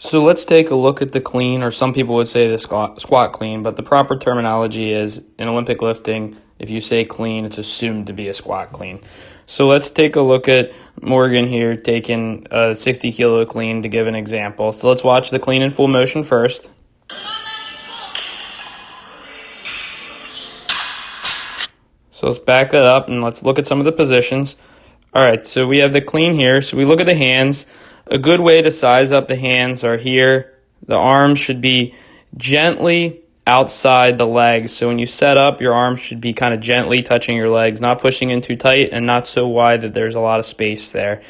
So let's take a look at the clean, or some people would say the squat clean, but the proper terminology is in Olympic lifting, if you say clean, it's assumed to be a squat clean. So let's take a look at Morgan here taking a 60 kilo clean to give an example. So let's watch the clean in full motion first. So let's back that up and let's look at some of the positions. All right, so we have the clean here. So we look at the hands. A good way to size up the hands are here. The arms should be gently outside the legs. So when you set up, your arms should be kind of gently touching your legs, not pushing in too tight and not so wide that there's a lot of space there.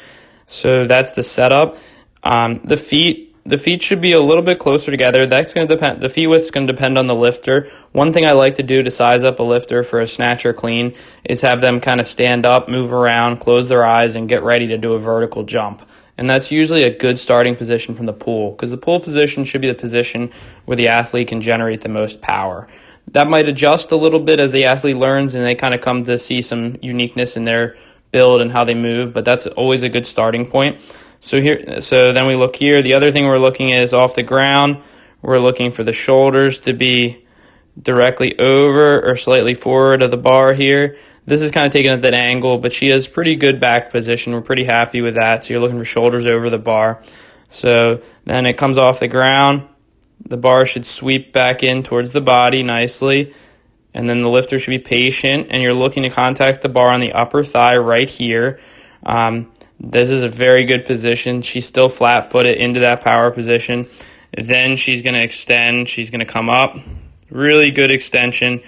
So that's the setup. The feet should be a little bit closer together. That's going to depend. The feet width is going to depend on the lifter. One thing I like to do to size up a lifter for a snatch or clean is have them kind of stand up, move around, close their eyes, and get ready to do a vertical jump. And that's usually a good starting position from the pull, because the pull position should be the position where the athlete can generate the most power. That might adjust a little bit as the athlete learns and they kind of come to see some uniqueness in their build and how they move, but that's always a good starting point. So then we look here. The other thing we're looking at is off the ground. We're looking for the shoulders to be directly over or slightly forward of the bar here. This is kind of taken at that angle, but she has pretty good back position. We're pretty happy with that. So you're looking for shoulders over the bar. So then it comes off the ground. The bar should sweep back in towards the body nicely. And then the lifter should be patient. And you're looking to contact the bar on the upper thigh right here. This is a very good position. She's still flat-footed into that power position. Then she's going to extend. She's going to come up. Really good extension.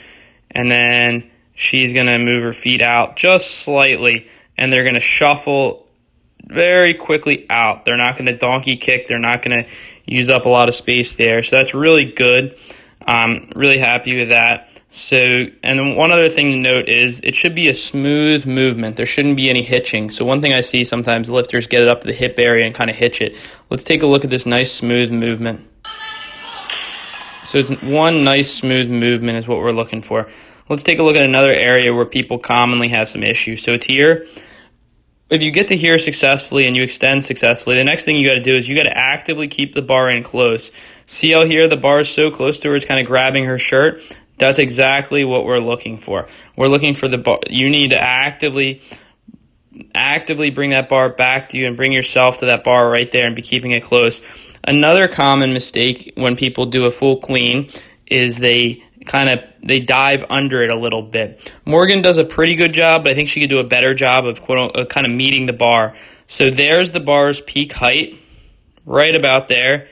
And then she's going to move her feet out just slightly. And they're going to shuffle very quickly out. They're not going to donkey kick. They're not going to use up a lot of space there. So that's really good. Really happy with that. So, and one other thing to note is it should be a smooth movement. There shouldn't be any hitching. So one thing I see sometimes lifters get it up to the hip area and kind of hitch it. Let's take a look at this nice smooth movement. So it's one nice smooth movement is what we're looking for. Let's take a look at another area where people commonly have some issues. So it's here. If you get to here successfully and you extend successfully, the next thing you got to do is you got to actively keep the bar in close. See how here the bar is so close to her, it's kind of grabbing her shirt? That's exactly what we're looking for. We're looking for the bar. You need to actively bring that bar back to you and bring yourself to that bar right there and be keeping it close. Another common mistake when people do a full clean is they dive under it a little bit. Morgan does a pretty good job, but I think she could do a better job of kind of meeting the bar. So there's the bar's peak height, right about there.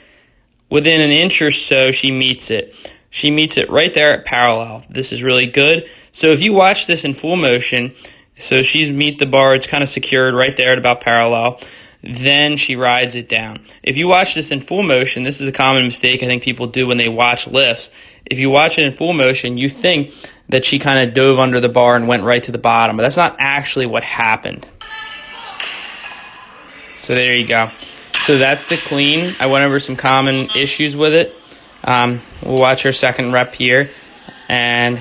Within an inch or so, she meets it. She meets it right there at parallel. This is really good. So if you watch this in full motion, so she's meet the bar, it's kind of secured right there at about parallel. Then she rides it down. If you watch this in full motion, this is a common mistake I think people do when they watch lifts. If you watch it in full motion, you think that she kind of dove under the bar and went right to the bottom, but that's not actually what happened. So there you go. So that's the clean. I went over some common issues with it. We'll watch our second rep here, and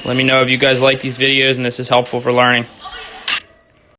let me know if you guys like these videos and this is helpful for learning.